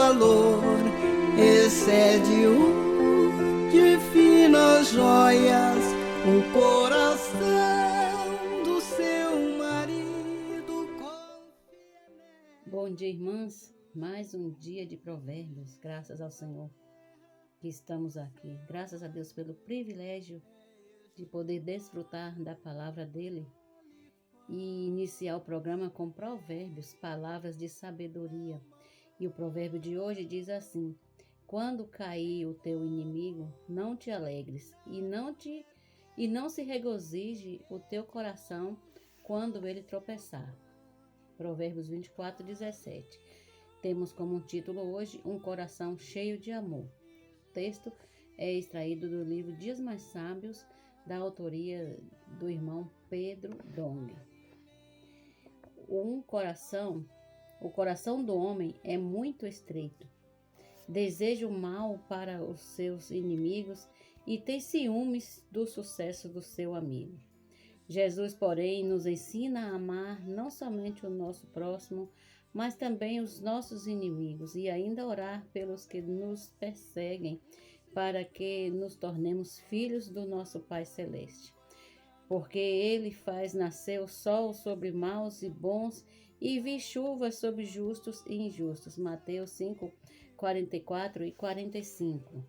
valor excede o de finas joias, o coração do seu marido confia nele. Bom dia, irmãs. Mais um dia de provérbios, graças ao Senhor que estamos aqui. Graças a Deus pelo privilégio de poder desfrutar da palavra dele e iniciar o programa com provérbios, palavras de sabedoria. E o provérbio de hoje diz assim: quando cair o teu inimigo, não te alegres e não se regozije o teu coração quando ele tropeçar. Provérbios 24:17. Temos como título hoje um coração cheio de amor. O texto é extraído do livro Dias Mais Sábios, da autoria do irmão Pedro Dong. O coração do homem é muito estreito. Deseja o mal para os seus inimigos e tem ciúmes do sucesso do seu amigo. Jesus, porém, nos ensina a amar não somente o nosso próximo, mas também os nossos inimigos e ainda orar pelos que nos perseguem, para que nos tornemos filhos do nosso Pai Celeste. Porque Ele faz nascer o sol sobre maus e bons e vi chuva sobre justos e injustos. Mateus 5:44 e 45.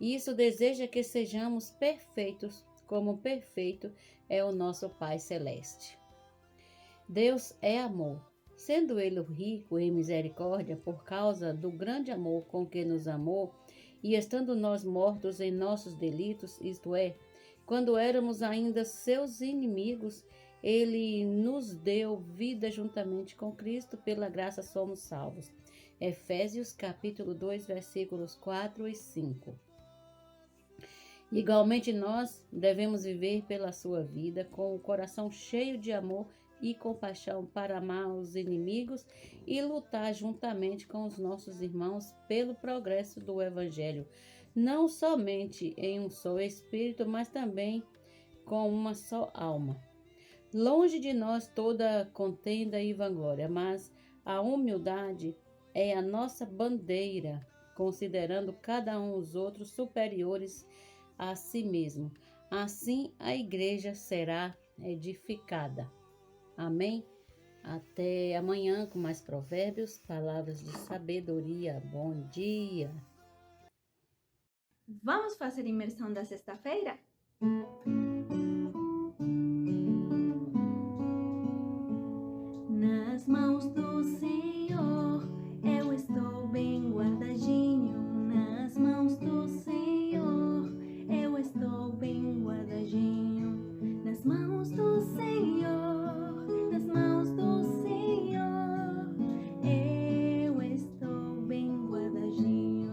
Isso deseja que sejamos perfeitos, como perfeito é o nosso Pai Celeste. Deus é amor. Sendo Ele rico em misericórdia por causa do grande amor com que nos amou, e estando nós mortos em nossos delitos, isto é, quando éramos ainda seus inimigos, Ele nos deu vida juntamente com Cristo, pela graça somos salvos. Efésios capítulo 2, versículos 4 e 5. Igualmente nós devemos viver pela sua vida com o coração cheio de amor e compaixão para amar os inimigos e lutar juntamente com os nossos irmãos pelo progresso do Evangelho, não somente em um só espírito, mas também com uma só alma. Longe de nós toda contenda e vanglória, mas a humildade é a nossa bandeira, considerando cada um os outros superiores a si mesmo. Assim a igreja será edificada. Amém? Até amanhã com mais provérbios, palavras de sabedoria. Bom dia! Vamos fazer a imersão da sexta-feira? Nas mãos do Senhor eu estou bem guardadinho. Nas mãos do Senhor eu estou bem guardadinho. Nas mãos do Senhor, nas mãos do Senhor eu estou bem guardadinho.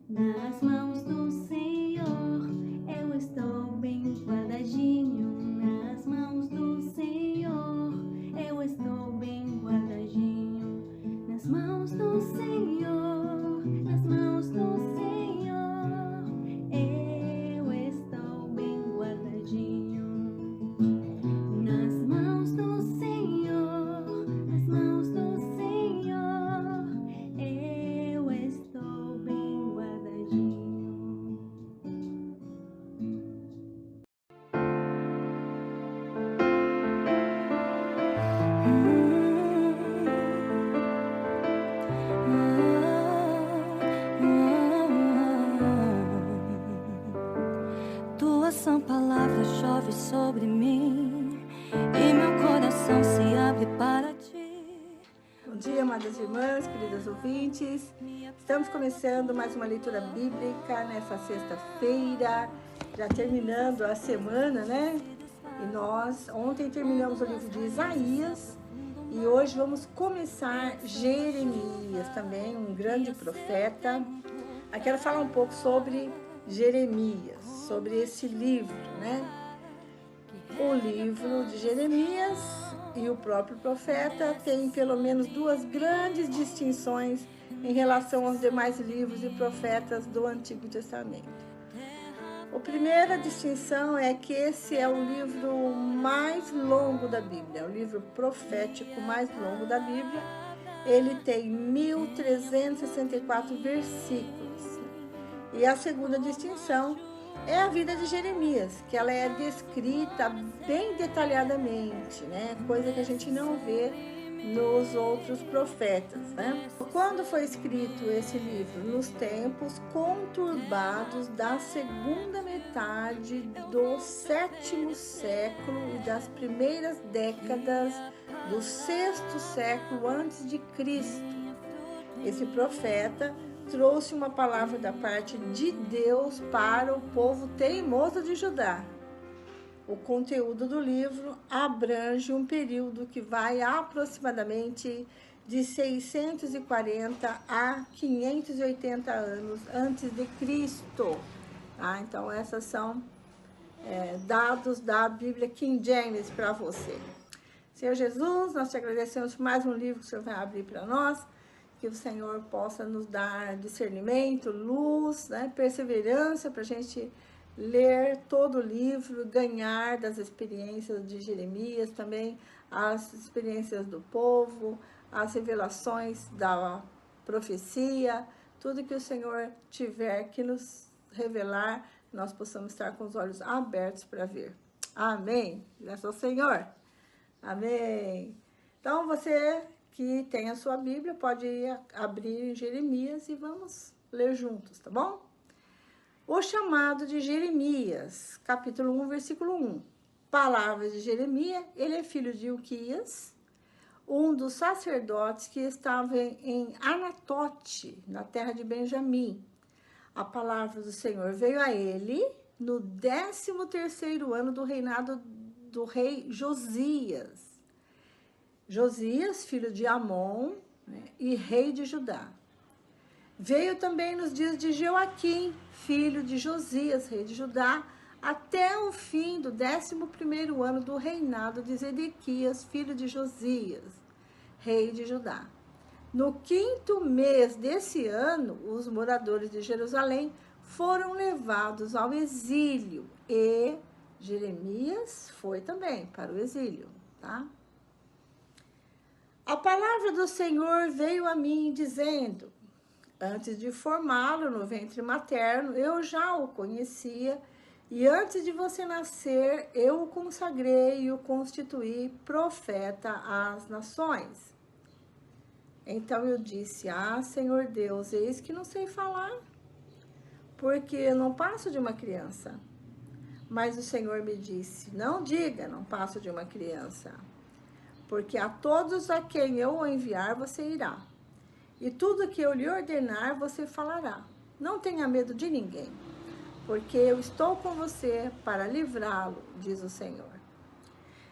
Nas mãos do Senhor eu estou bem guardadinho. Nas mãos do Senhor eu estou bem guardadinho. Nas mãos do Senhor, nas mãos do Senhor eu estou bem guardadinho. Nas mãos do Senhor, nas mãos do Senhor eu estou bem guardadinho. Tua sã palavra chove sobre mim e meu coração se abre para ti. Bom dia, amadas irmãs, queridas ouvintes. Estamos começando mais uma leitura bíblica nessa sexta-feira, já terminando a semana, né? E nós ontem terminamos o livro de Isaías e hoje vamos começar Jeremias, também um grande profeta. Eu quero falar um pouco sobre Jeremias, sobre esse livro, né? O livro de Jeremias e o próprio profeta têm pelo menos duas grandes distinções em relação aos demais livros e profetas do Antigo Testamento. A primeira distinção é que esse é o livro mais longo da Bíblia, é o livro profético mais longo da Bíblia. ele tem 1.364 versículos. E a segunda distinção é a vida de Jeremias, que ela é descrita bem detalhadamente, né? Coisa que a gente não vê nos outros profetas, né? Quando foi escrito esse livro? Nos tempos conturbados da segunda metade do 7º século e das primeiras décadas do 6º século antes de Cristo. Esse profeta trouxe uma palavra da parte de Deus para o povo teimoso de Judá. O conteúdo do livro abrange um período que vai aproximadamente de 640 a 580 anos antes de Cristo. Tá? Então, esses são dados da Bíblia King James para você. Senhor Jesus, nós te agradecemos por mais um livro que o Senhor vai abrir para nós, que o Senhor possa nos dar discernimento, luz, né, perseverança para a gente ler todo o livro, ganhar das experiências de Jeremias, também as experiências do povo, as revelações da profecia, tudo que o Senhor tiver que nos revelar, nós possamos estar com os olhos abertos para ver. Amém. Graças ao Senhor. Amém. Então, você que tem a sua Bíblia, pode abrir Jeremias e vamos ler juntos, tá bom? O chamado de Jeremias, capítulo 1, versículo 1. Palavras de Jeremias, ele é filho de Ilquias, um dos sacerdotes que estava em Anatote, na terra de Benjamim. A palavra do Senhor veio a ele no 13º ano do reinado do rei Josias. Josias, filho de Amon, né, e rei de Judá. Veio também nos dias de Joaquim, filho de Josias, rei de Judá, até o fim do 11º ano do reinado de Zedequias, filho de Josias, rei de Judá. No 5º mês desse ano, os moradores de Jerusalém foram levados ao exílio e Jeremias foi também para o exílio, tá? A palavra do Senhor veio a mim dizendo: antes de formá-lo no ventre materno, eu já o conhecia, e antes de você nascer, eu o consagrei e o constituí profeta às nações. Então eu disse: ah, Senhor Deus, eis que não sei falar, porque eu não passo de uma criança. Mas o Senhor me disse: não diga, não passo de uma criança, porque a todos a quem eu o enviar, você irá. E tudo que eu lhe ordenar, você falará. Não tenha medo de ninguém, porque eu estou com você para livrá-lo, diz o Senhor.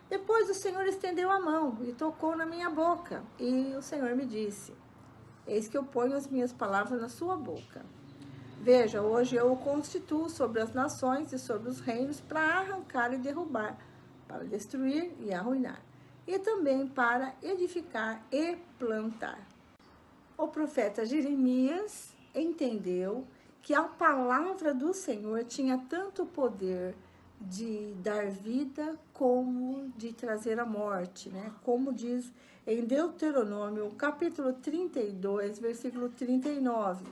Depois o Senhor estendeu a mão e tocou na minha boca. E o Senhor me disse: eis que eu ponho as minhas palavras na sua boca. Veja, hoje eu o constituo sobre as nações e sobre os reinos para arrancar e derrubar, para destruir e arruinar, e também para edificar e plantar. O profeta Jeremias entendeu que a palavra do Senhor tinha tanto poder de dar vida como de trazer a morte, né? Como diz em Deuteronômio, capítulo 32, versículo 39,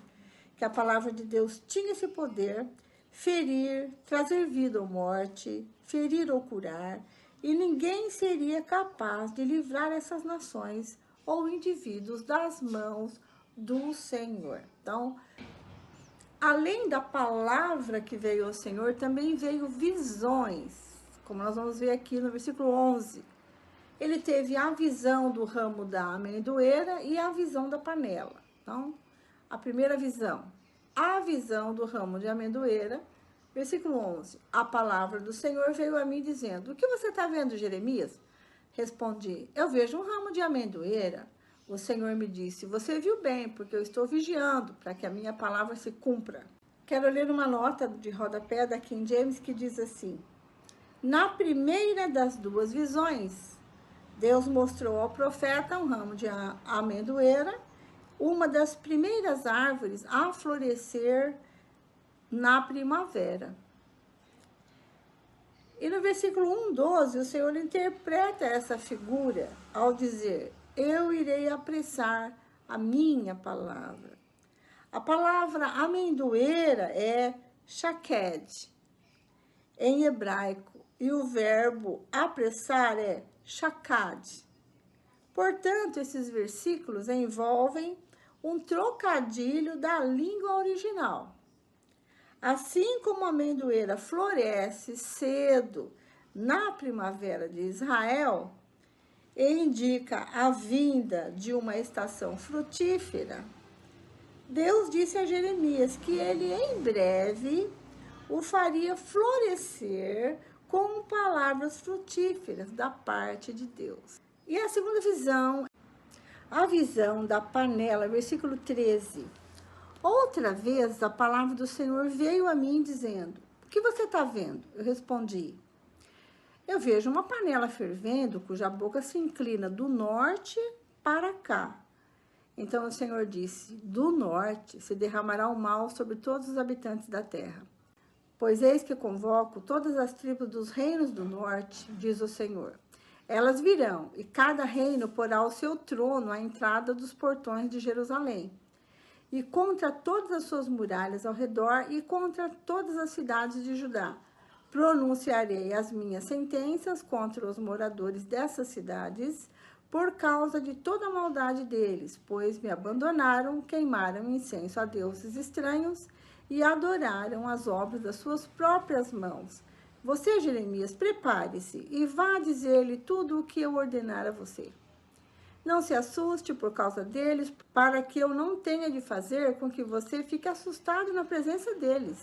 que a palavra de Deus tinha esse poder, ferir, trazer vida ou morte, ferir ou curar, e ninguém seria capaz de livrar essas nações ou indivíduos das mãos do Senhor. Então, além da palavra que veio ao Senhor, também veio visões, como nós vamos ver aqui no versículo 11. Ele teve a visão do ramo da amendoeira e a visão da panela. Então, a primeira visão, a visão do ramo de amendoeira, versículo 11. A palavra do Senhor veio a mim dizendo: o que você está vendo, Jeremias? Respondi: eu vejo um ramo de amendoeira. O Senhor me disse: você viu bem, porque eu estou vigiando para que a minha palavra se cumpra. Quero ler uma nota de rodapé da King James que diz assim: na primeira das duas visões, Deus mostrou ao profeta um ramo de amendoeira, uma das primeiras árvores a florescer na primavera. E no versículo 1:12, o Senhor interpreta essa figura ao dizer: eu irei apressar a minha palavra. A palavra amendoeira é shaked, em hebraico, e o verbo apressar é shakad. Portanto, esses versículos envolvem um trocadilho da língua original. Assim como a amendoeira floresce cedo na primavera de Israel, e indica a vinda de uma estação frutífera, Deus disse a Jeremias que ele em breve o faria florescer com palavras frutíferas da parte de Deus. E a segunda visão, a visão da panela, versículo 13. Outra vez a palavra do Senhor veio a mim dizendo: o que você está vendo? Eu respondi: eu vejo uma panela fervendo, cuja boca se inclina do norte para cá. Então o Senhor disse: do norte se derramará o mal sobre todos os habitantes da terra. Pois eis que convoco todas as tribos dos reinos do norte, diz o Senhor. Elas virão, e cada reino porá o seu trono à entrada dos portões de Jerusalém. E contra todas as suas muralhas ao redor, e contra todas as cidades de Judá, pronunciarei as minhas sentenças contra os moradores dessas cidades, por causa de toda a maldade deles, pois me abandonaram, queimaram incenso a deuses estranhos e adoraram as obras das suas próprias mãos. Você, Jeremias, prepare-se e vá dizer-lhe tudo o que eu ordenar a você. Não se assuste por causa deles, para que eu não tenha de fazer com que você fique assustado na presença deles.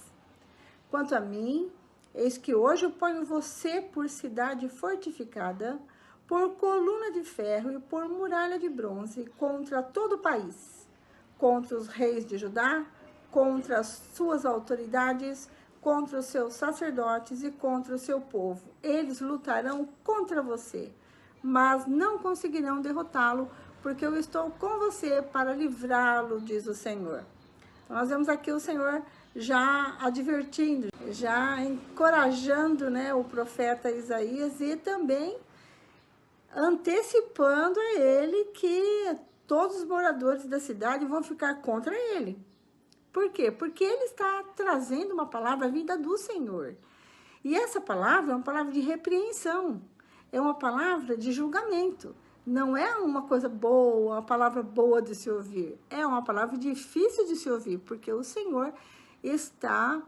Quanto a mim, eis que hoje eu ponho você por cidade fortificada, por coluna de ferro e por muralha de bronze contra todo o país, contra os reis de Judá, contra as suas autoridades, contra os seus sacerdotes e contra o seu povo. Eles lutarão contra você, mas não conseguirão derrotá-lo, porque eu estou com você para livrá-lo, diz o Senhor. Então, nós vemos aqui o Senhor já advertindo, já encorajando, né, o profeta Isaías e também antecipando a ele que todos os moradores da cidade vão ficar contra ele. Por quê? Porque ele está trazendo uma palavra vinda do Senhor. E essa palavra é uma palavra de repreensão, é uma palavra de julgamento. Não é uma coisa boa, uma palavra boa de se ouvir. É uma palavra difícil de se ouvir, porque o Senhor está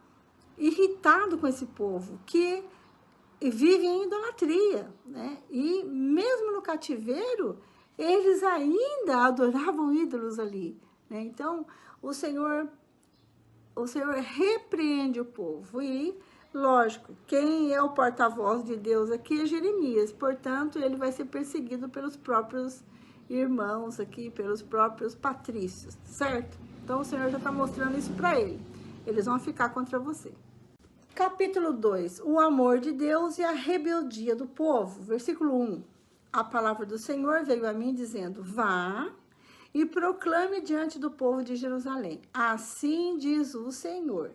irritado com esse povo, que vive em idolatria, né? E mesmo no cativeiro, eles ainda adoravam ídolos ali, né? Então, o Senhor repreende o povo e, lógico, quem é o porta-voz de Deus aqui é Jeremias, portanto, ele vai ser perseguido pelos próprios irmãos aqui, pelos próprios patrícios, certo? Então, o Senhor já está mostrando isso para ele. Eles vão ficar contra você. Capítulo 2, o amor de Deus e a rebeldia do povo. Versículo 1, a palavra do Senhor veio a mim dizendo: vá e proclame diante do povo de Jerusalém. Assim diz o Senhor: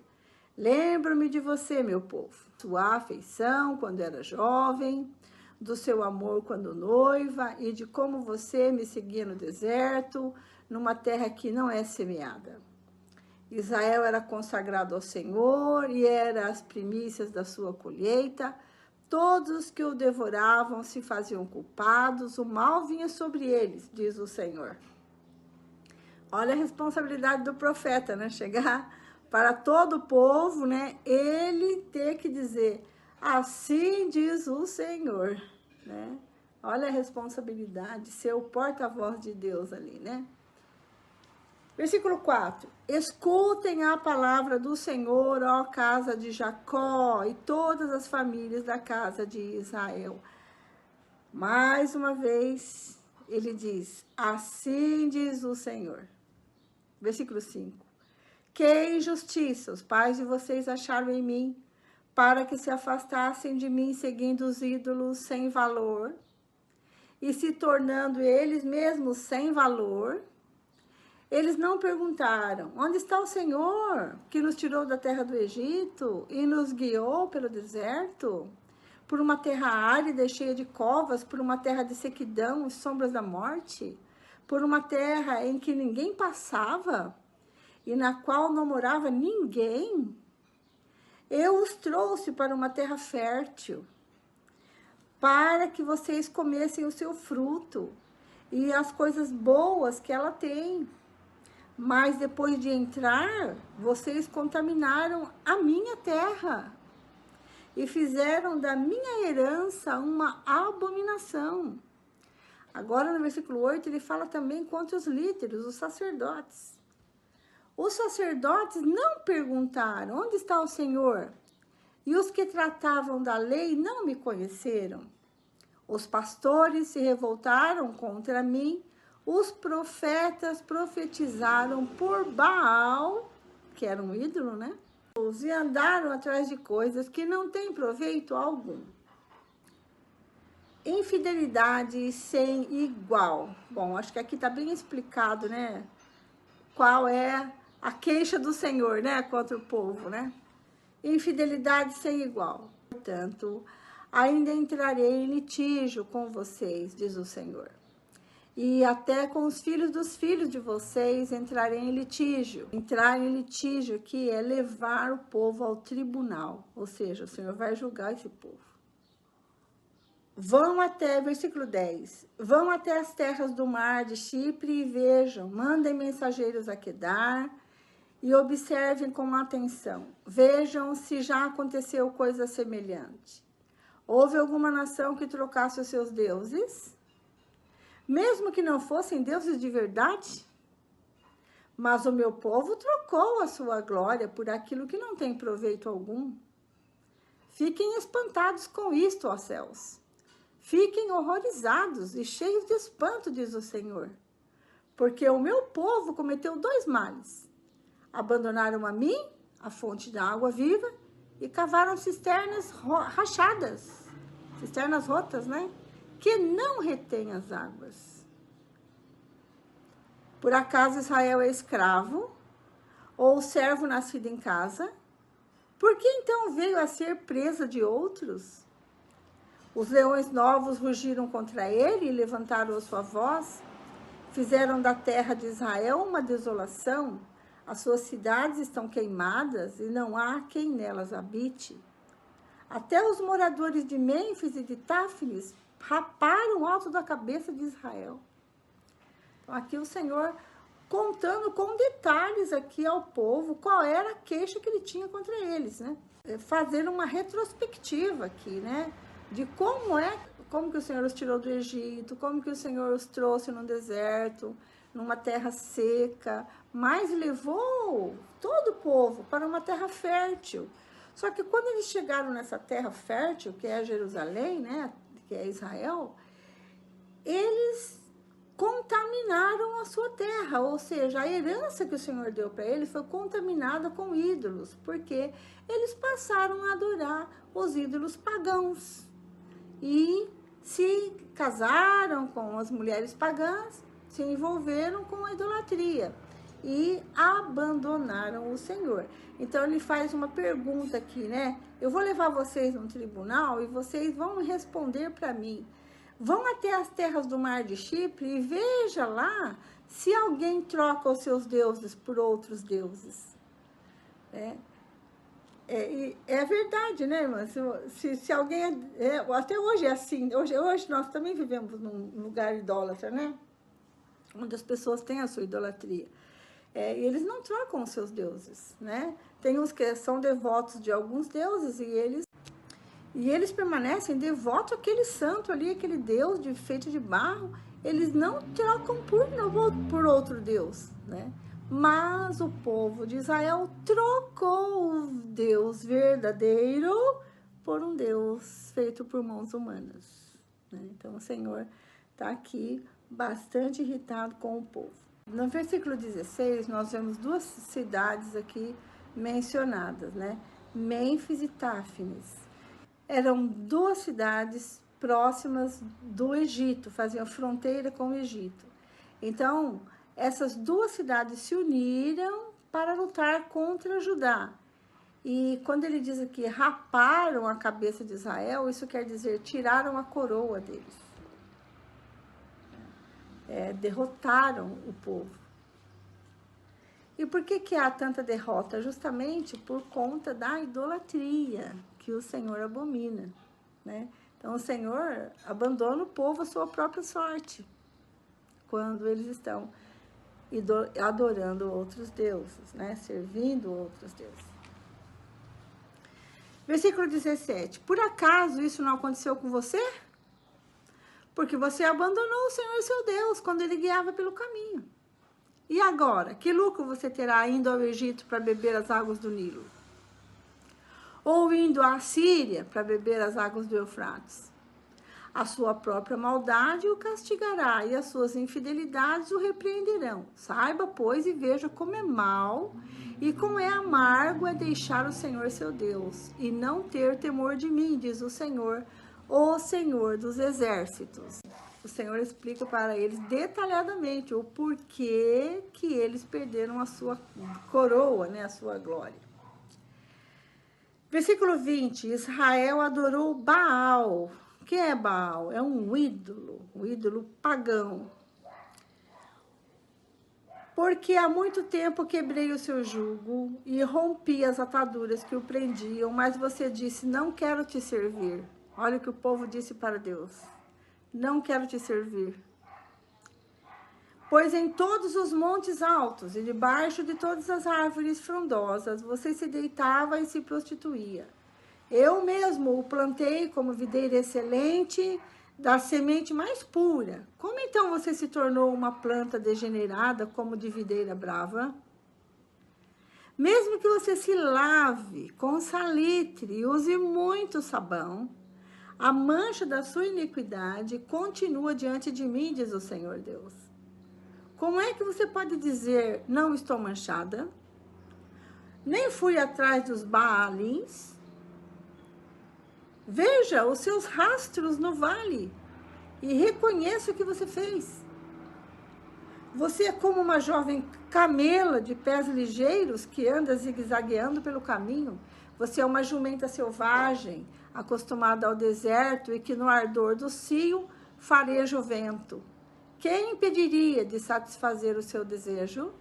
lembro-me de você, meu povo, sua afeição quando era jovem, do seu amor quando noiva e de como você me seguia no deserto, numa terra que não é semeada. Israel era consagrado ao Senhor e era as primícias da sua colheita. Todos os que o devoravam se faziam culpados, o mal vinha sobre eles, diz o Senhor. Olha a responsabilidade do profeta, né? Chegar para todo o povo, né? Ele ter que dizer: assim diz o Senhor, né? Olha a responsabilidade, ser o porta-voz de Deus ali, né? Versículo 4. Escutem a palavra do Senhor, ó casa de Jacó, e todas as famílias da casa de Israel. Mais uma vez, ele diz: assim diz o Senhor. Versículo 5. Que injustiça os pais de vocês acharam em mim, para que se afastassem de mim, seguindo os ídolos sem valor, e se tornando eles mesmos sem valor. Eles não perguntaram: onde está o Senhor, que nos tirou da terra do Egito e nos guiou pelo deserto? por uma terra árida e cheia de covas, por uma terra de sequidão e sombras da morte, por uma terra em que ninguém passava e na qual não morava ninguém. Eu os trouxe para uma terra fértil, para que vocês comessem o seu fruto e as coisas boas que ela tem. Mas depois de entrar, vocês contaminaram a minha terra e fizeram da minha herança uma abominação. Agora, no versículo 8, ele fala também contra os líderes, os sacerdotes. Os sacerdotes não perguntaram, onde está o Senhor? E os que tratavam da lei não me conheceram. Os pastores se revoltaram contra mim, os profetas profetizaram por Baal, que era um ídolo, né? E andaram atrás de coisas que não têm proveito algum. Infidelidade sem igual. Bom, acho que aqui está bem explicado, né? Qual é a queixa do Senhor, né? Contra o povo, né? Infidelidade sem igual. Portanto, ainda entrarei em litígio com vocês, diz o Senhor. E até com os filhos dos filhos de vocês entrarei em litígio. Entrar em litígio, que é levar o povo ao tribunal. Ou seja, o Senhor vai julgar esse povo. Vão até, versículo 10, vão até as terras do mar de Chipre e vejam, mandem mensageiros a Quedar e observem com atenção. Vejam se já aconteceu coisa semelhante. Houve alguma nação que trocasse os seus deuses? Mesmo que não fossem deuses de verdade? Mas o meu povo trocou a sua glória por aquilo que não tem proveito algum. Fiquem espantados com isto, ó céus. Fiquem horrorizados e cheios de espanto, diz o Senhor. Porque o meu povo cometeu 2 males. Abandonaram a mim, a fonte da água viva, e cavaram cisternas rachadas, cisternas rotas, né? Que não retém as águas. Por acaso Israel é escravo, ou servo nascido em casa? Por que então veio a ser presa de outros? Os leões novos rugiram contra ele e levantaram a sua voz. Fizeram da terra de Israel uma desolação. As suas cidades estão queimadas e não há quem nelas habite. Até os moradores de Mênfis e de Táfnis raparam o alto da cabeça de Israel. Então, aqui o Senhor contando com detalhes aqui ao povo qual era a queixa que ele tinha contra eles, né? Fazer uma retrospectiva aqui, né? De como que o Senhor os tirou do Egito, como que o Senhor os trouxe no deserto, numa terra seca, mas levou todo o povo para uma terra fértil. Só que quando eles chegaram nessa terra fértil, que é Jerusalém, né, que é Israel, eles contaminaram a sua terra, ou seja, a herança que o Senhor deu para eles foi contaminada com ídolos, porque eles passaram a adorar os ídolos pagãos e se casaram com as mulheres pagãs, se envolveram com a idolatria e abandonaram o Senhor. Então ele faz uma pergunta aqui, né? Eu vou levar vocês num tribunal e vocês vão responder para mim. Vão até as terras do mar de Chipre e veja lá se alguém troca os seus deuses por outros deuses. É verdade, né, irmã? Se alguém... até hoje é assim. Hoje nós também vivemos num lugar idólatra, né? Onde as pessoas têm a sua idolatria. E eles não trocam os seus deuses, né? Tem uns que são devotos de alguns deuses e eles permanecem devotos àquele santo ali, aquele Deus feito de barro. Eles não trocam por outro Deus, né? Mas o povo de Israel trocou o Deus verdadeiro por um Deus feito por mãos humanas, né? Então o Senhor está aqui bastante irritado com o povo. No versículo 16, nós vemos 2 cidades aqui mencionadas, né? Mênfis e Táfnis. Eram 2 cidades próximas do Egito, faziam fronteira com o Egito. Então, essas 2 cidades se uniram para lutar contra Judá. E quando ele diz aqui, raparam a cabeça de Israel, isso quer dizer, tiraram a coroa deles. Derrotaram o povo. E por que há tanta derrota? Justamente por conta da idolatria que o Senhor abomina, né? Então, o Senhor abandona o povo à sua própria sorte, quando eles estão adorando outros deuses, né? Servindo outros deuses. Versículo 17. Por acaso isso não aconteceu com você? Porque você abandonou o Senhor seu Deus quando ele guiava pelo caminho. E agora, que lucro você terá indo ao Egito para beber as águas do Nilo? Ou indo à Síria para beber as águas do Eufrates? A sua própria maldade o castigará e as suas infidelidades o repreenderão. Saiba, pois, e veja como é mal e como é amargo é deixar o Senhor seu Deus e não ter temor de mim, diz o Senhor dos exércitos. O Senhor explica para eles detalhadamente o porquê que eles perderam a sua coroa, né, a sua glória. Versículo 20, Israel adorou Baal. O que é Baal? É um ídolo pagão. Porque há muito tempo quebrei o seu jugo e rompi as ataduras que o prendiam, mas você disse, não quero te servir. Olha o que o povo disse para Deus. Não quero te servir. Pois em todos os montes altos e debaixo de todas as árvores frondosas, você se deitava e se prostituía. Eu mesmo o plantei como videira excelente, da semente mais pura. Como então você se tornou uma planta degenerada como de videira brava? Mesmo que você se lave com salitre e use muito sabão, a mancha da sua iniquidade continua diante de mim, diz o Senhor Deus. Como é que você pode dizer, não estou manchada? Nem fui atrás dos Baalins? Veja os seus rastros no vale e reconheça o que você fez. Você é como uma jovem camela de pés ligeiros que anda zigue-zagueando pelo caminho. Você é uma jumenta selvagem, acostumada ao deserto e que no ardor do cio fareja o vento. Quem impediria de satisfazer o seu desejo?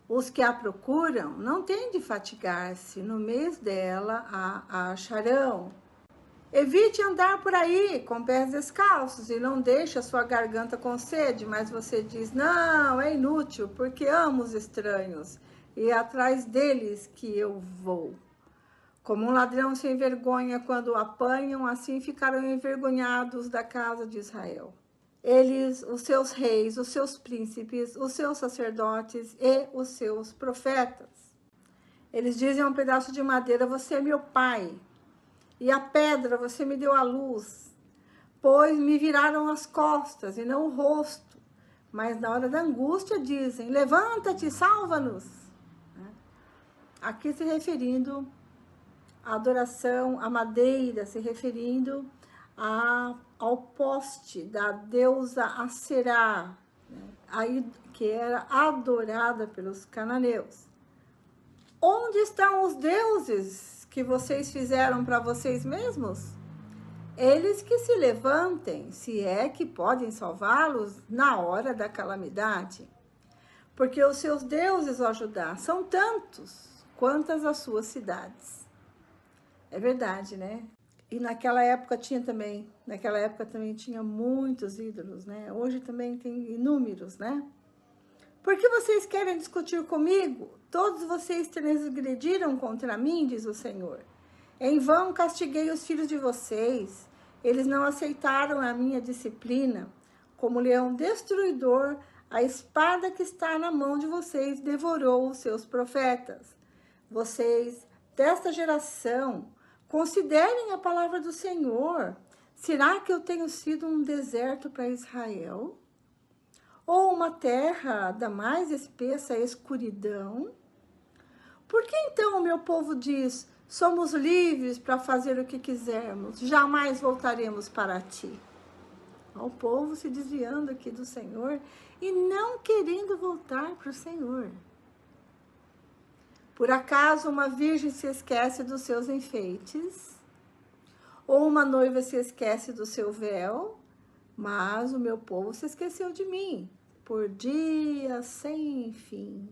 Os que a procuram não têm de fatigar-se, no mês dela a acharão. Evite andar por aí com pés descalços e não deixe a sua garganta com sede, mas você diz, não, é inútil, porque amo os estranhos e é atrás deles que eu vou. Como um ladrão sem vergonha, quando o apanham, assim ficarão envergonhados da casa de Israel. Eles, os seus reis, os seus príncipes, os seus sacerdotes e os seus profetas. Eles dizem a um pedaço de madeira, você é meu pai. E a pedra, você me deu a luz. Pois me viraram as costas e não o rosto. Mas na hora da angústia dizem, levanta-te, salva-nos. Aqui se referindo à adoração, à madeira, se referindo ao poste da deusa Aserá, né, que era adorada pelos cananeus. Onde estão os deuses que vocês fizeram para vocês mesmos? Eles que se levantem, se é que podem salvá-los na hora da calamidade. Porque os seus deuses o ajudar são tantos quantas as suas cidades. É verdade, né? E naquela época também tinha muitos ídolos, né? Hoje também tem inúmeros, né? Por que vocês querem discutir comigo? Todos vocês transgrediram contra mim, diz o Senhor. Em vão castiguei os filhos de vocês. Eles não aceitaram a minha disciplina. Como leão destruidor, a espada que está na mão de vocês devorou os seus profetas. Vocês, desta geração, considerem a palavra do Senhor. Será que eu tenho sido um deserto para Israel? Ou uma terra da mais espessa escuridão? Por que então o meu povo diz, somos livres para fazer o que quisermos, jamais voltaremos para ti? O povo se desviando aqui do Senhor e não querendo voltar para o Senhor. Por acaso uma virgem se esquece dos seus enfeites? Ou uma noiva se esquece do seu véu? Mas o meu povo se esqueceu de mim, por dias sem fim.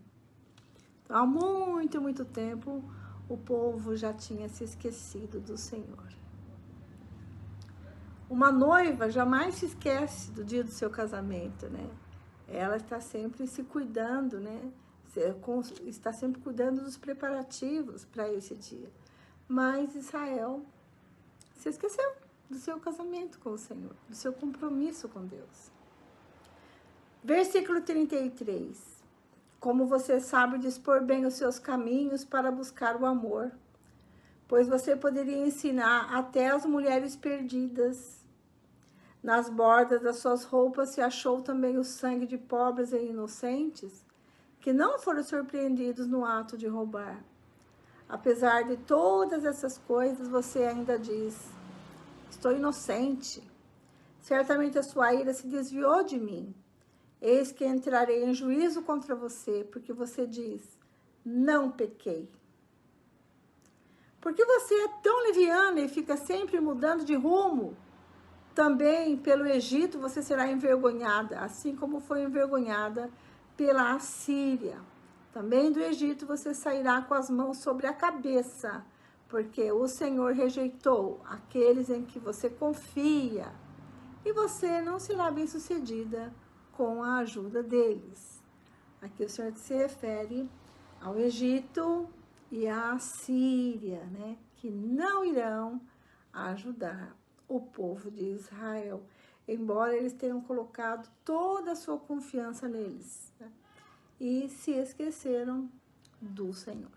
Então, há muito, muito tempo, o povo já tinha se esquecido do Senhor. Uma noiva jamais se esquece do dia do seu casamento, né? Ela está sempre se cuidando, né? Está sempre cuidando dos preparativos para esse dia. Mas Israel se esqueceu do seu casamento com o Senhor, do seu compromisso com Deus. Versículo 33. Como você sabe dispor bem os seus caminhos para buscar o amor, pois você poderia ensinar até as mulheres perdidas. Nas bordas das suas roupas se achou também o sangue de pobres e inocentes, que não foram surpreendidos no ato de roubar. Apesar de todas essas coisas, você ainda diz: estou inocente. Certamente a sua ira se desviou de mim. Eis que entrarei em juízo contra você, porque você diz: não pequei. Porque você é tão leviana e fica sempre mudando de rumo? Também pelo Egito você será envergonhada, assim como foi envergonhada pela Assíria. Também do Egito você sairá com as mãos sobre a cabeça, porque o Senhor rejeitou aqueles em que você confia, e você não será bem-sucedida com a ajuda deles. Aqui o Senhor se refere ao Egito e à Assíria, né, que não irão ajudar o povo de Israel, embora eles tenham colocado toda a sua confiança neles, né, e se esqueceram do Senhor.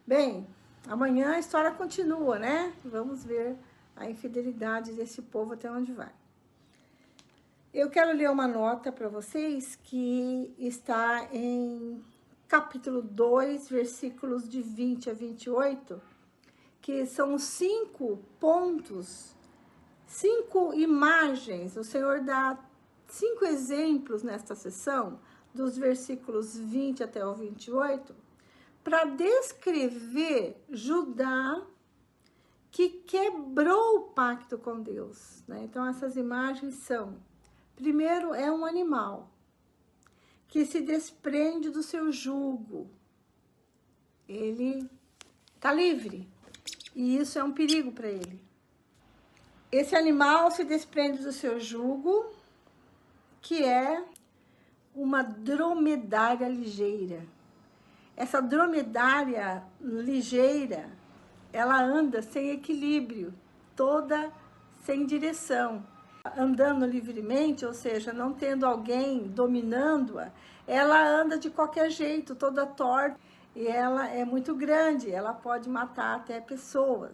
Bem, amanhã a história continua, né? Vamos ver a infidelidade desse povo até onde vai. Eu quero ler uma nota para vocês que está em capítulo 2, versículos de 20 a 28, que são 5 pontos, 5 imagens. O Senhor dá 5 exemplos nesta sessão, dos versículos 20 até o 28, para descrever Judá, que quebrou o pacto com Deus, né? Então, essas imagens são: primeiro, é um animal que se desprende do seu jugo. Ele está livre. E isso é um perigo para ele. Esse animal se desprende do seu jugo, que é uma dromedária ligeira. Essa dromedária ligeira, ela anda sem equilíbrio, toda sem direção. Andando livremente, ou seja, não tendo alguém dominando-a, ela anda de qualquer jeito, toda torta. E ela é muito grande, ela pode matar até pessoas.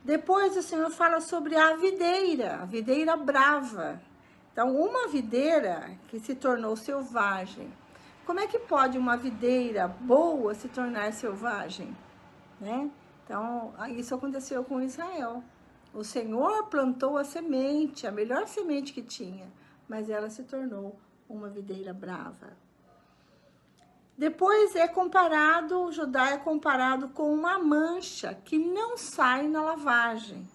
Depois o Senhor fala sobre a videira brava. Então, uma videira que se tornou selvagem. Como é que pode uma videira boa se tornar selvagem, né? Então, isso aconteceu com Israel. O Senhor plantou a semente, a melhor semente que tinha, mas ela se tornou uma videira brava. Depois Judá é comparado com uma mancha que não sai na lavagem.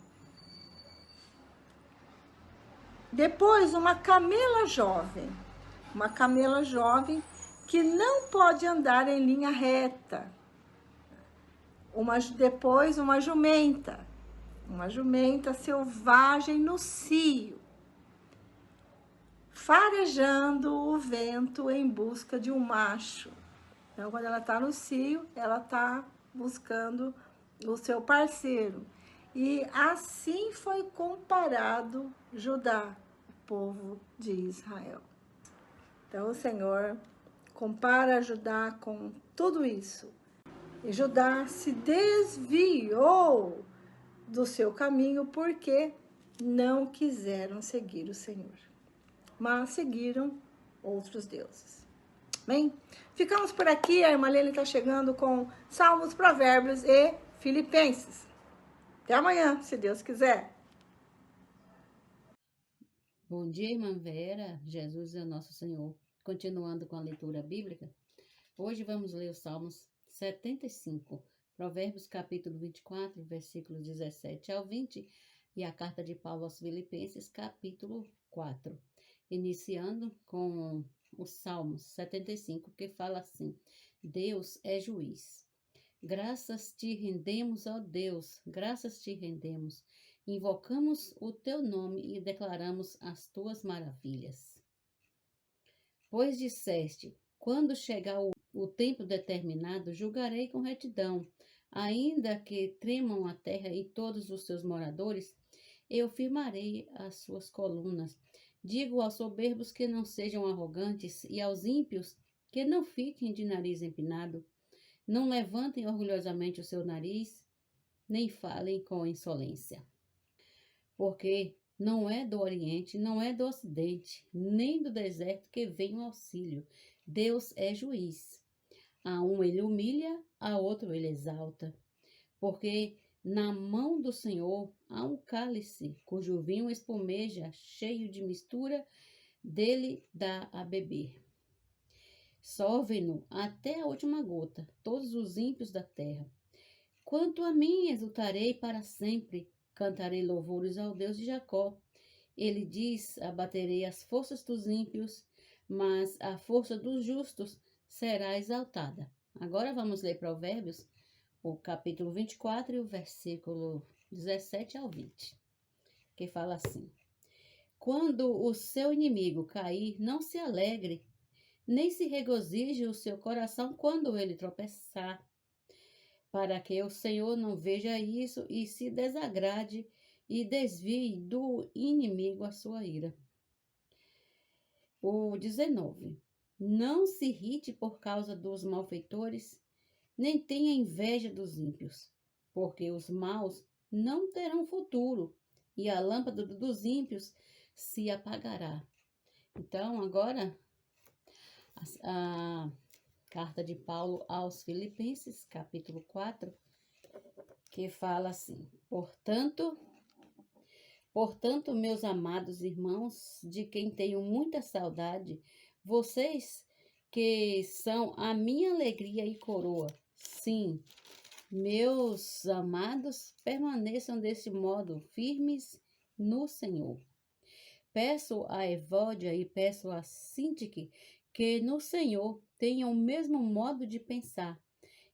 Depois, uma camela jovem que não pode andar em linha reta. Depois, uma jumenta selvagem no cio, farejando o vento em busca de um macho. Então, quando ela está no cio, ela está buscando o seu parceiro. E assim foi comparado Judá, o povo de Israel. Então, o Senhor compara Judá com tudo isso. E Judá se desviou do seu caminho porque não quiseram seguir o Senhor, mas seguiram outros deuses. Bem, ficamos por aqui. A irmã Lene está chegando com Salmos, Provérbios e Filipenses. Até amanhã, se Deus quiser. Bom dia, irmã Vera. Jesus é o nosso Senhor. Continuando com a leitura bíblica, Hoje vamos ler os Salmos 75, Provérbios capítulo 24, versículos 17 ao 20 e a carta de Paulo aos Filipenses capítulo 4, iniciando com os Salmos 75, que fala assim: Deus é juiz. Graças te rendemos, ó Deus, graças te rendemos. Invocamos o teu nome e declaramos as tuas maravilhas. Pois disseste, quando chegar o tempo determinado, julgarei com retidão. Ainda que tremam a terra e todos os seus moradores, eu firmarei as suas colunas. Digo aos soberbos que não sejam arrogantes e aos ímpios que não fiquem de nariz empinado. Não levantem orgulhosamente o seu nariz, nem falem com insolência. Porque não é do Oriente, não é do Ocidente, nem do deserto que vem o auxílio. Deus é juiz. A um ele humilha, a outro ele exalta. Porque na mão do Senhor há um cálice, cujo vinho espumeja, cheio de mistura, dele dá a beber. Sorvem-no até a última gota, todos os ímpios da terra. Quanto a mim, exultarei para sempre, cantarei louvores ao Deus de Jacó. Ele diz, abaterei as forças dos ímpios, mas a força dos justos será exaltada. Agora vamos ler Provérbios, o capítulo 24 e o versículo 17 ao 20, que fala assim: Quando o seu inimigo cair, não se alegre, nem se regozije o seu coração quando ele tropeçar, para que o Senhor não veja isso e se desagrade e desvie do inimigo a sua ira. O 19. Não se irrite por causa dos malfeitores, nem tenha inveja dos ímpios, porque os maus não terão futuro, e a lâmpada dos ímpios se apagará. Então, agora, a carta de Paulo aos Filipenses, capítulo 4, que fala assim: Portanto, meus amados irmãos, de quem tenho muita saudade, vocês que são a minha alegria e coroa, sim, meus amados, permaneçam deste modo firmes no Senhor. Peço a Evódia e peço a Sintique que no Senhor tenham o mesmo modo de pensar.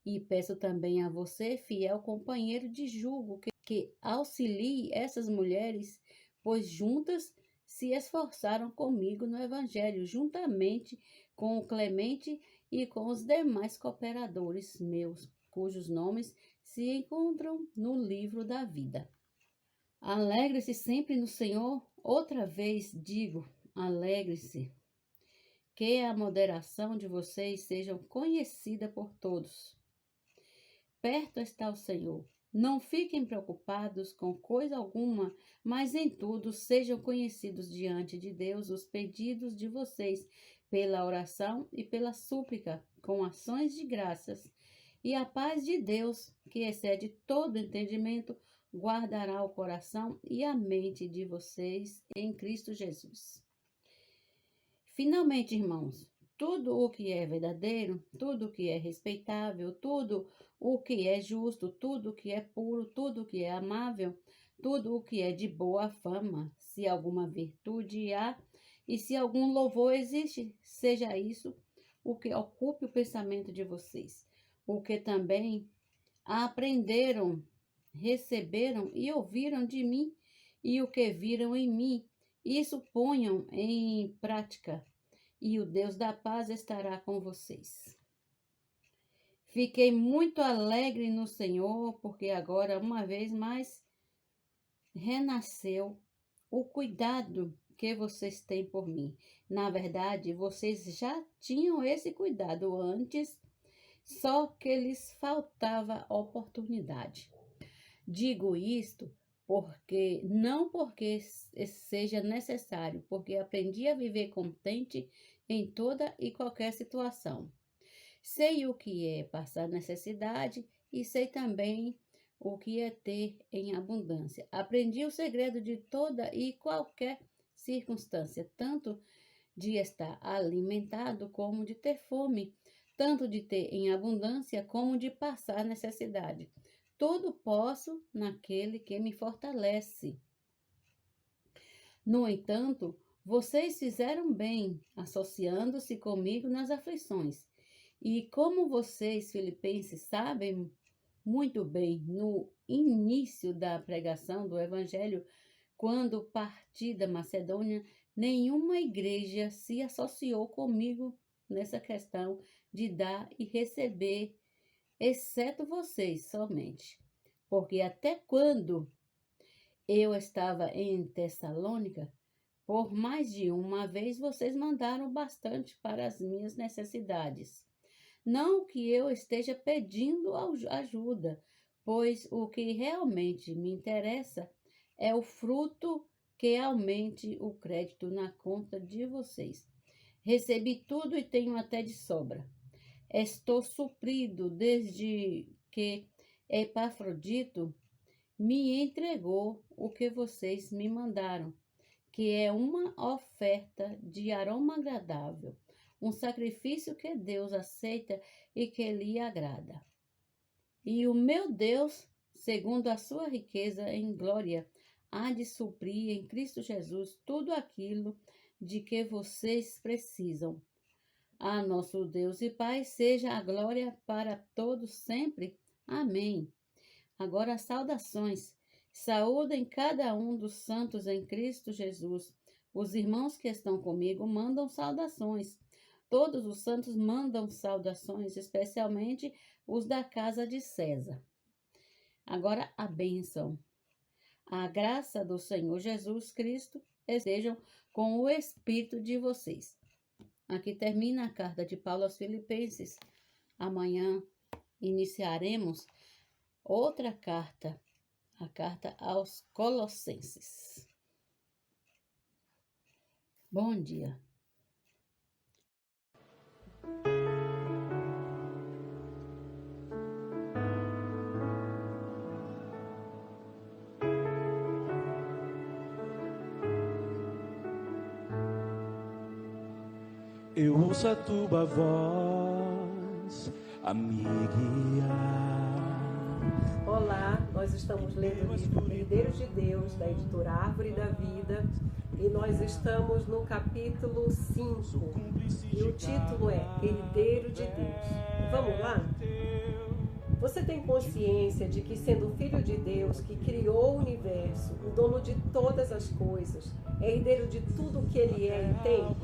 E peço também a você, fiel companheiro de julgo, que auxilie essas mulheres, pois juntas se esforçaram comigo no Evangelho, juntamente com o Clemente e com os demais cooperadores meus, cujos nomes se encontram no livro da vida. Alegre-se sempre no Senhor. Outra vez digo, alegre-se. Que a moderação de vocês seja conhecida por todos. Perto está o Senhor. Não fiquem preocupados com coisa alguma, mas em tudo sejam conhecidos diante de Deus os pedidos de vocês pela oração e pela súplica, com ações de graças. E a paz de Deus, que excede todo entendimento, guardará o coração e a mente de vocês em Cristo Jesus. Finalmente, irmãos, tudo o que é verdadeiro, tudo o que é respeitável, tudo o que é justo, tudo o que é puro, tudo o que é amável, tudo o que é de boa fama, se alguma virtude há e se algum louvor existe, seja isso o que ocupe o pensamento de vocês, o que também aprenderam, receberam e ouviram de mim e o que viram em mim, isso ponham em prática, e o Deus da paz estará com vocês. Fiquei muito alegre no Senhor, porque agora, uma vez mais, renasceu o cuidado que vocês têm por mim. Na verdade, vocês já tinham esse cuidado antes, só que lhes faltava oportunidade. Digo isto não porque seja necessário, porque aprendi a viver contente em toda e qualquer situação. Sei o que é passar necessidade e sei também o que é ter em abundância. Aprendi o segredo de toda e qualquer circunstância, tanto de estar alimentado como de ter fome, tanto de ter em abundância como de passar necessidade. Tudo posso naquele que me fortalece. No entanto, vocês fizeram bem, associando-se comigo nas aflições. E como vocês, filipenses, sabem muito bem, no início da pregação do Evangelho, quando parti da Macedônia, nenhuma igreja se associou comigo nessa questão de dar e receber, exceto vocês somente. Porque até quando eu estava em Tessalônica, por mais de uma vez vocês mandaram bastante para as minhas necessidades. Não que eu esteja pedindo ajuda, pois o que realmente me interessa é o fruto que aumente o crédito na conta de vocês. Recebi tudo e tenho até de sobra. Estou suprido desde que Epafrodito me entregou o que vocês me mandaram, que é uma oferta de aroma agradável, um sacrifício que Deus aceita e que lhe agrada. E o meu Deus, segundo a sua riqueza em glória, há de suprir em Cristo Jesus tudo aquilo de que vocês precisam. A nosso Deus e Pai seja a glória para todos sempre. Amém. Agora, saudações. Saúdem cada um dos santos em Cristo Jesus. Os irmãos que estão comigo mandam saudações. Todos os santos mandam saudações, especialmente os da casa de César. Agora, a bênção. A graça do Senhor Jesus Cristo estejam com o espírito de vocês. Aqui termina a carta de Paulo aos Filipenses. Amanhã iniciaremos outra carta, a carta aos Colossenses. Bom dia. Eu ouço a tua voz a me guiar. Olá, nós estamos lendo o livro Herdeiros de Deus, da editora Árvore da Vida, e nós estamos no capítulo 5, e o título é Herdeiro de Deus. Vamos lá? Você tem consciência de que, sendo filho de Deus, que criou o universo, o dono de todas as coisas, é herdeiro de tudo que ele é e tem?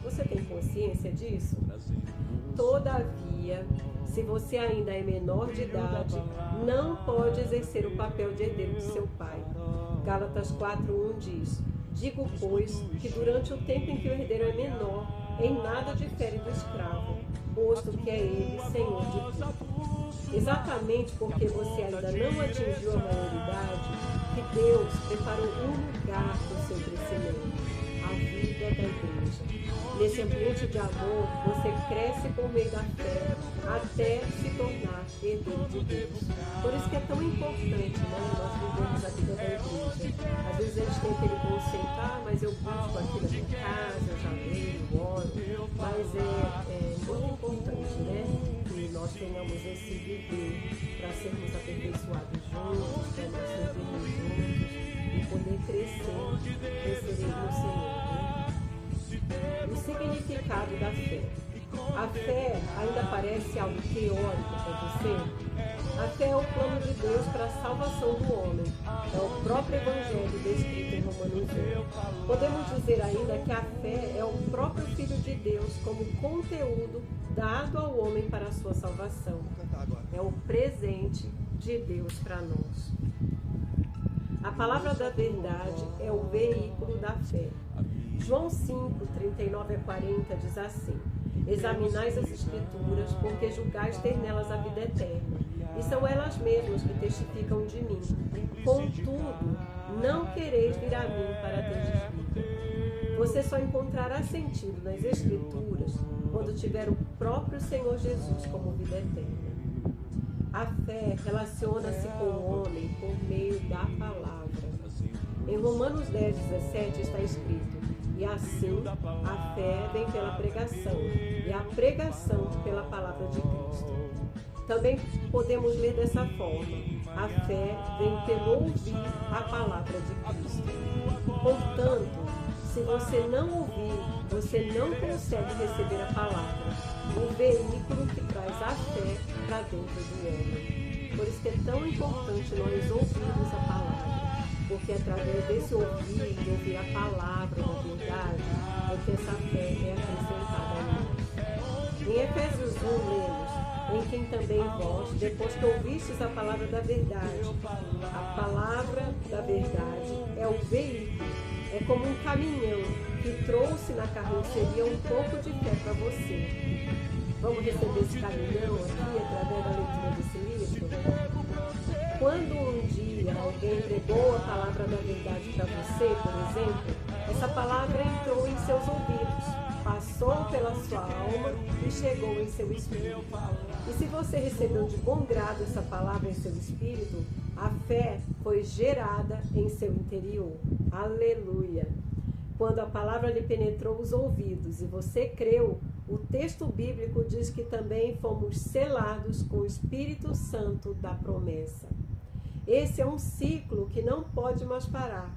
Você tem consciência disso? Todavia, se você ainda é menor de idade, não pode exercer o papel de herdeiro de seu pai. Gálatas 4:1 diz: digo, pois, que durante o tempo em que o herdeiro é menor, em nada difere do escravo, posto que é ele senhor de tudo. Exatamente porque você ainda não atingiu a maioridade, que Deus preparou um lugar para o seu crescimento, a vida da igreja. Nesse ambiente de amor, você cresce por meio da fé até se tornar herdeiro de Deus. Por isso que é tão importante, nós vivemos a vida da igreja. Às vezes eles têm aquele conceito, mas eu busco aqui na minha casa, eu já leio, oro. Mas é muito importante, que nós tenhamos esse viver para sermos aperfeiçoados juntos, para nós servirmos juntos e poder crescer no Senhor. O significado da fé. A fé ainda parece algo teórico para você? A fé é o plano de Deus para a salvação do homem. É o próprio Evangelho descrito em Romanos 1. Podemos dizer ainda que a fé é o próprio Filho de Deus como conteúdo dado ao homem para a sua salvação. É o presente de Deus para nós. A palavra da verdade é o veículo da fé. João 5, 39-40 diz assim: examinais as Escrituras, porque julgais ter nelas a vida eterna, e são elas mesmas que testificam de mim. Contudo, não quereis vir a mim para teres vida. Você só encontrará sentido nas Escrituras quando tiver o próprio Senhor Jesus como vida eterna. A fé relaciona-se com o homem por meio da palavra. Em Romanos 10, 17 está escrito: E assim, a fé vem pela pregação, e a pregação pela palavra de Cristo. Também podemos ler dessa forma: a fé vem pelo ouvir a palavra de Cristo. Portanto, se você não ouvir, você não consegue receber a palavra, o veículo que traz a fé para dentro do homem. Por isso que é tão importante nós ouvirmos a palavra, porque através desse ouvir, de ouvir a palavra da verdade, é que essa fé é acrescentada a nós. Em Efésios 1, lemos: em quem também vós, depois que ouvistes a palavra da verdade. A palavra da verdade é o veículo, é como um caminhão que trouxe na carroceria um pouco de fé para você. Vamos receber esse caminhão aqui através da leitura desse livro? Quando um dia alguém entregou a palavra da verdade para você, por exemplo, essa palavra entrou em seus ouvidos, passou pela sua alma e chegou em seu espírito. E se você recebeu de bom grado essa palavra em seu espírito, a fé foi gerada em seu interior. Aleluia! Quando a palavra lhe penetrou os ouvidos e você creu, o texto bíblico diz que também fomos selados com o Espírito Santo da promessa. Esse é um ciclo que não pode mais parar.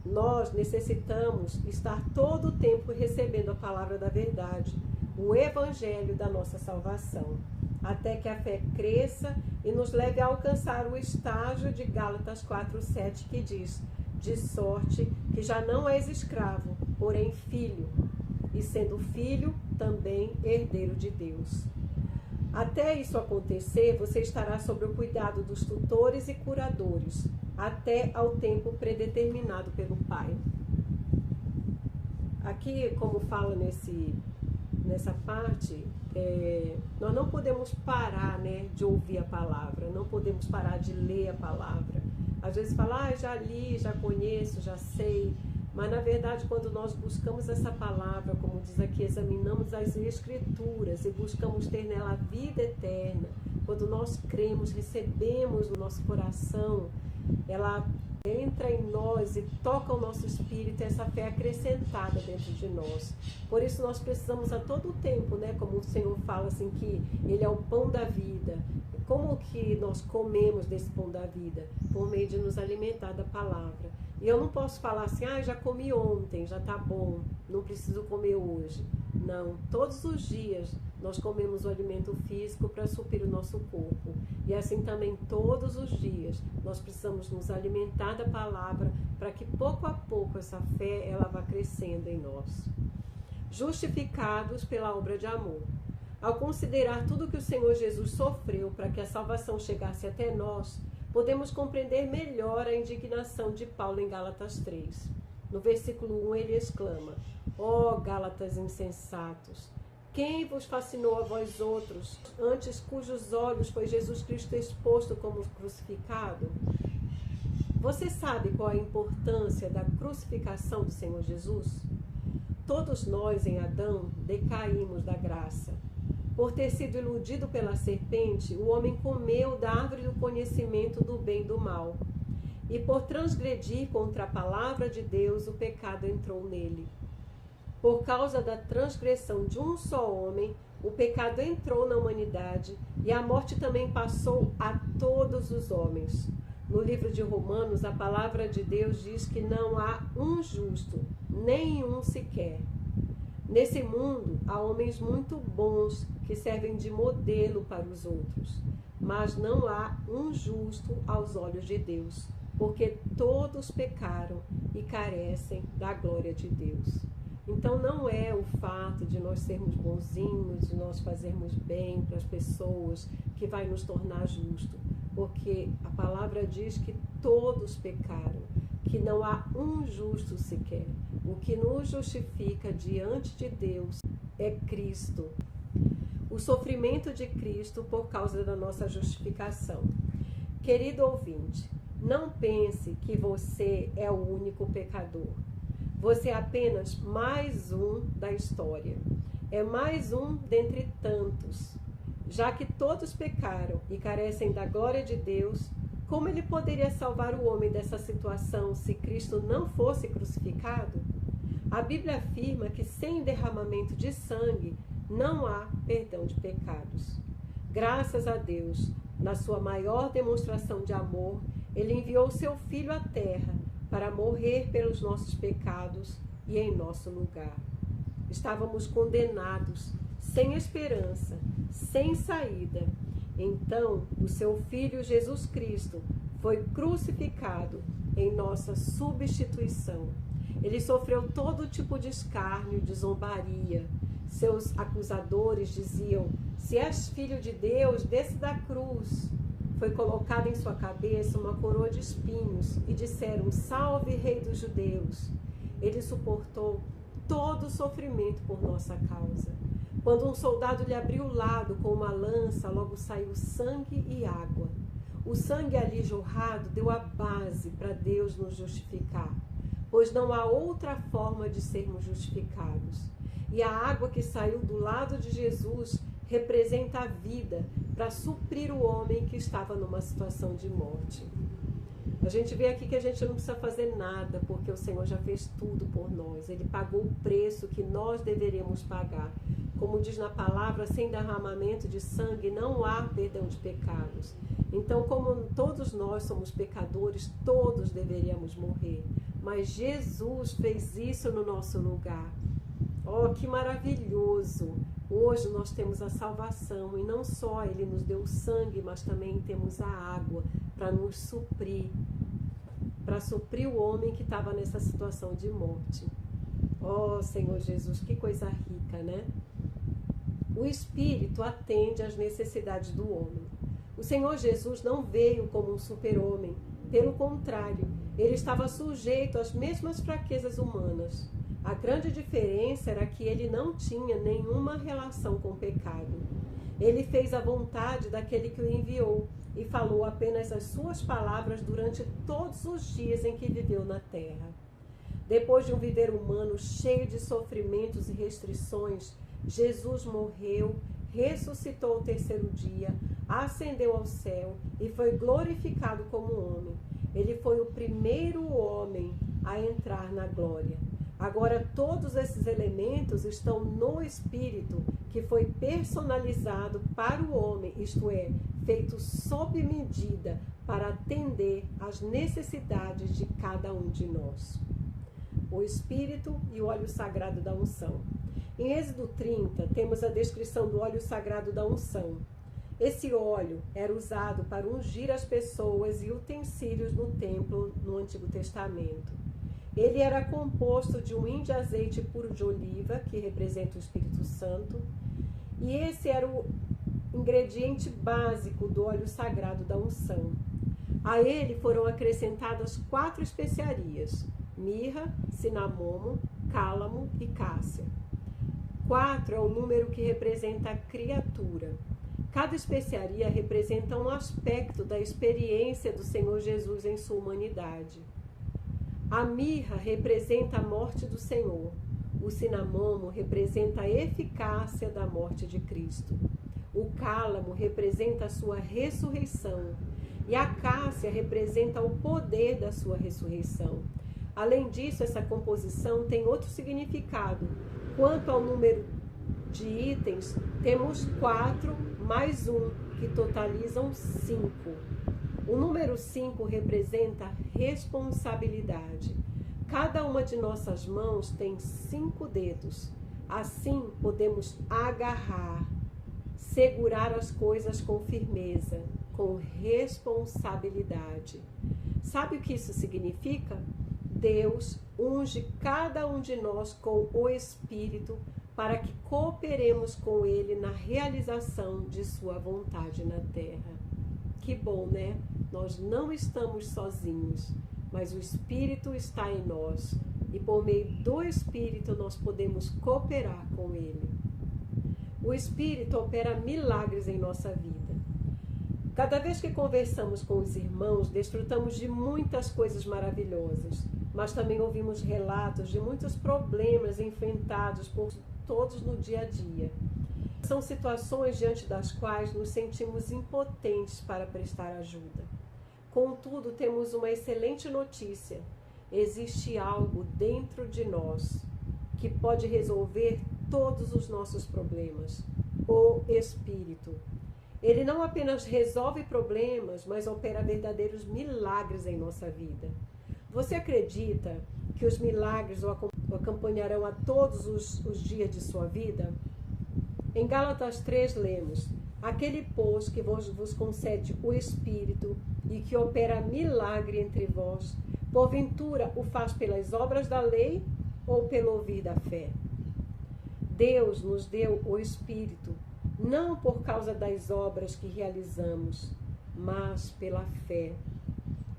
Nós necessitamos estar todo o tempo recebendo a palavra da verdade, o evangelho da nossa salvação, até que a fé cresça e nos leve a alcançar o estágio de Gálatas 4:7, que diz: de sorte que já não és escravo, porém filho, e sendo filho, também herdeiro de Deus. Até isso acontecer, você estará sob o cuidado dos tutores e curadores, até ao tempo predeterminado pelo Pai. Aqui, como fala nessa parte, nós não podemos parar, de ouvir a palavra, não podemos parar de ler a palavra. Às vezes fala, já li, já conheço, já sei, mas na verdade quando nós buscamos essa palavra, como diz aqui, examinamos as Escrituras e buscamos ter nela a vida eterna, quando nós cremos, recebemos no nosso coração, ela entra em nós e toca o nosso espírito, essa fé acrescentada dentro de nós. Por isso nós precisamos a todo tempo, como o Senhor fala assim, que Ele é o pão da vida. Como que nós comemos desse pão da vida? Por meio de nos alimentar da palavra. E eu não posso falar assim, já comi ontem, já tá bom, não preciso comer hoje. Não, todos os dias nós comemos o alimento físico para suprir o nosso corpo. E assim também todos os dias nós precisamos nos alimentar da palavra para que pouco a pouco essa fé ela vá crescendo em nós. Justificados pela obra de amor. Ao considerar tudo que o Senhor Jesus sofreu para que a salvação chegasse até nós, podemos compreender melhor a indignação de Paulo em Gálatas 3. No versículo 1 ele exclama: ó Gálatas insensatos, quem vos fascinou a vós outros, antes cujos olhos foi Jesus Cristo exposto como crucificado? Você sabe qual a importância da crucificação do Senhor Jesus? Todos nós em Adão decaímos da graça. Por ter sido iludido pela serpente, o homem comeu da árvore do conhecimento do bem e do mal. E por transgredir contra a palavra de Deus, o pecado entrou nele. Por causa da transgressão de um só homem, o pecado entrou na humanidade e a morte também passou a todos os homens. No livro de Romanos, a palavra de Deus diz que não há um justo, nenhum sequer. Nesse mundo, há homens muito bons que servem de modelo para os outros, mas não há um justo aos olhos de Deus, porque todos pecaram e carecem da glória de Deus. Então não é o fato de nós sermos bonzinhos, de nós fazermos bem para as pessoas que vai nos tornar justo, porque a palavra diz que todos pecaram, que não há um justo sequer. O que nos justifica diante de Deus é Cristo. O sofrimento de Cristo por causa da nossa justificação. Querido ouvinte, não pense que você é o único pecador. Você é apenas mais um da história. É mais um dentre tantos. Já que todos pecaram e carecem da glória de Deus, como ele poderia salvar o homem dessa situação se Cristo não fosse crucificado? A Bíblia afirma que sem derramamento de sangue não há perdão de pecados. Graças a Deus, na sua maior demonstração de amor, Ele enviou seu Filho à terra para morrer pelos nossos pecados e em nosso lugar. Estávamos condenados, sem esperança, sem saída. Então, o seu Filho Jesus Cristo foi crucificado em nossa substituição. Ele sofreu todo tipo de escárnio, de zombaria. Seus acusadores diziam: se és filho de Deus, desce da cruz. Foi colocada em sua cabeça uma coroa de espinhos e disseram: salve, Rei dos Judeus. Ele suportou todo o sofrimento por nossa causa. Quando um soldado lhe abriu o lado com uma lança, logo saiu sangue e água. O sangue ali jorrado deu a base para Deus nos justificar, pois não há outra forma de sermos justificados. E a água que saiu do lado de Jesus representa a vida para suprir o homem que estava numa situação de morte. A gente vê aqui que a gente não precisa fazer nada, porque o Senhor já fez tudo por nós. Ele pagou o preço que nós deveríamos pagar. Como diz na palavra, sem derramamento de sangue não há perdão de pecados. Então, como todos nós somos pecadores, todos deveríamos morrer. Mas Jesus fez isso no nosso lugar. Oh, que maravilhoso! Hoje nós temos a salvação e não só Ele nos deu o sangue, mas também temos a água para nos suprir, para suprir o homem que estava nessa situação de morte. Oh, Senhor Jesus, que coisa rica, né? O Espírito atende às necessidades do homem. O Senhor Jesus não veio como um super-homem. Pelo contrário, Ele estava sujeito às mesmas fraquezas humanas. A grande diferença era que Ele não tinha nenhuma relação com o pecado. Ele fez a vontade daquele que o enviou e falou apenas as suas palavras durante todos os dias em que viveu na terra. Depois de um viver humano cheio de sofrimentos e restrições, Jesus morreu, ressuscitou ao terceiro dia, ascendeu ao céu e foi glorificado como homem. Ele foi o primeiro homem a entrar na glória. Agora todos esses elementos estão no Espírito, que foi personalizado para o homem, isto é, feito sob medida para atender às necessidades de cada um de nós. O Espírito e o óleo sagrado da unção. Em Êxodo 30, temos a descrição do óleo sagrado da unção. Esse óleo era usado para ungir as pessoas e utensílios no templo no Antigo Testamento. Ele era composto de um hin de azeite puro de oliva, que representa o Espírito Santo, e esse era o ingrediente básico do óleo sagrado da unção. A ele foram acrescentadas 4 especiarias: mirra, cinamomo, cálamo e cássia. 4 é o número que representa a criatura. Cada especiaria representa um aspecto da experiência do Senhor Jesus em sua humanidade. A mirra representa a morte do Senhor. O cinamomo representa a eficácia da morte de Cristo. O cálamo representa a sua ressurreição. E a cássia representa o poder da sua ressurreição. Além disso, essa composição tem outro significado. Quanto ao número de itens, temos 4 mais 1, que totalizam 5. O número 5 representa responsabilidade. Cada uma de nossas mãos tem 5 dedos. Assim, podemos agarrar, segurar as coisas com firmeza, com responsabilidade. Sabe o que isso significa? Deus unge cada um de nós com o Espírito para que cooperemos com Ele na realização de sua vontade na terra. Que bom, né? Nós não estamos sozinhos, mas o Espírito está em nós e por meio do Espírito nós podemos cooperar com Ele. O Espírito opera milagres em nossa vida. Cada vez que conversamos com os irmãos, desfrutamos de muitas coisas maravilhosas, mas também ouvimos relatos de muitos problemas enfrentados por todos no dia a dia. São situações diante das quais nos sentimos impotentes para prestar ajuda. Contudo, temos uma excelente notícia. Existe algo dentro de nós, que pode resolver todos os nossos problemas, o Espírito. Ele não apenas resolve problemas, mas opera verdadeiros milagres em nossa vida. Você acredita que os milagres o acompanharão a todos os dias de sua vida? Em Gálatas 3 lemos: aquele, pois, que vos concede o Espírito e que opera milagre entre vós, porventura o faz pelas obras da lei ou pelo ouvir da fé? Deus nos deu o Espírito, não por causa das obras que realizamos, mas pela fé.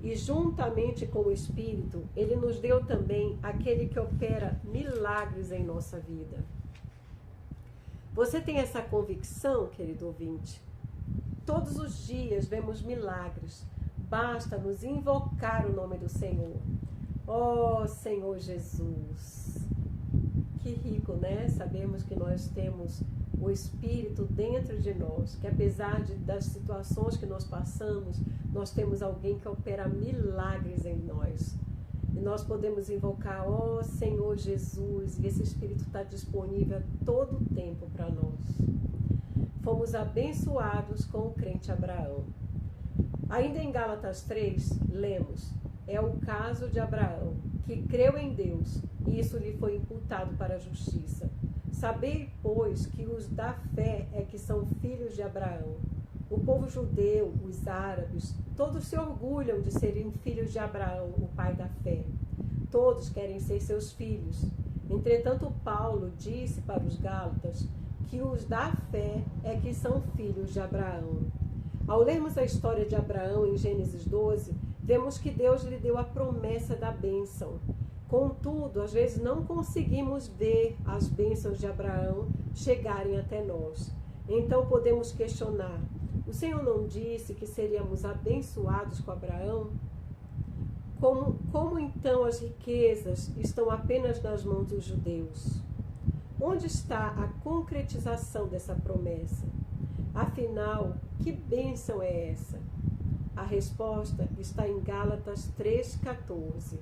E juntamente com o Espírito, Ele nos deu também aquele que opera milagres em nossa vida. Você tem essa convicção, querido ouvinte? Todos os dias vemos milagres. Basta nos invocar o nome do Senhor. Oh, Senhor Jesus! Que rico, né? Sabemos que nós temos o Espírito dentro de nós, que apesar das situações que nós passamos, nós temos alguém que opera milagres em nós. E nós podemos invocar, ó Senhor Jesus, e esse Espírito está disponível todo o tempo para nós. Fomos abençoados com o crente Abraão. Ainda em Gálatas 3, lemos: é o caso de Abraão, que creu em Deus, e isso lhe foi imputado para a justiça. Sabei, pois, que os da fé é que são filhos de Abraão. O povo judeu, os árabes, todos se orgulham de serem filhos de Abraão, o pai da fé. Todos querem ser seus filhos. Entretanto, Paulo disse para os gálatas que os da fé é que são filhos de Abraão. Ao lermos a história de Abraão em Gênesis 12, vemos que Deus lhe deu a promessa da bênção. Contudo, às vezes não conseguimos ver as bênçãos de Abraão chegarem até nós. Então podemos questionar: o Senhor não disse que seríamos abençoados com Abraão? Como então as riquezas estão apenas nas mãos dos judeus? Onde está a concretização dessa promessa? Afinal, que bênção é essa? A resposta está em Gálatas 3,14.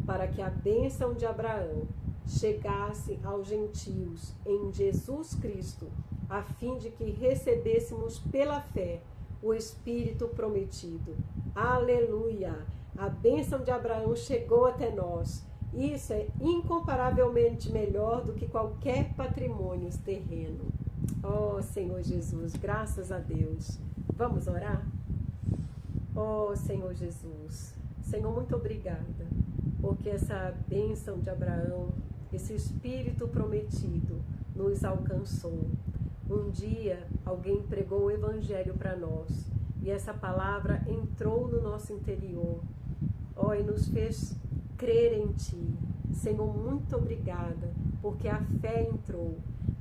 Para que a bênção de Abraão chegasse aos gentios em Jesus Cristo, a fim de que recebêssemos pela fé o Espírito prometido. Aleluia! A bênção de Abraão chegou até nós. Isso é incomparavelmente melhor do que qualquer patrimônio terreno. Oh, Senhor Jesus, graças a Deus. Vamos orar? Oh, Senhor Jesus. Senhor, muito obrigada, porque essa bênção de Abraão, esse Espírito prometido, nos alcançou. Um dia, alguém pregou o Evangelho para nós, e essa palavra entrou no nosso interior, e nos fez crer em Ti. Senhor, muito obrigada, porque a fé entrou.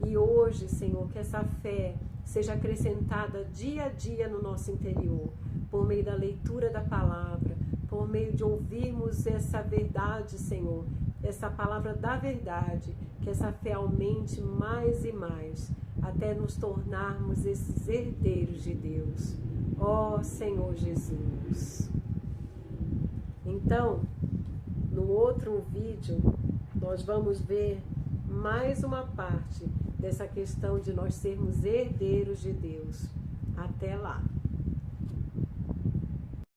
E hoje, Senhor, que essa fé seja acrescentada dia a dia no nosso interior, por meio da leitura da palavra, por meio de ouvirmos essa verdade, Senhor, essa palavra da verdade, que essa fé aumente mais e mais, até nos tornarmos esses herdeiros de Deus. Ó Senhor Jesus! Então, no outro vídeo, nós vamos ver mais uma parte dessa questão de nós sermos herdeiros de Deus. Até lá!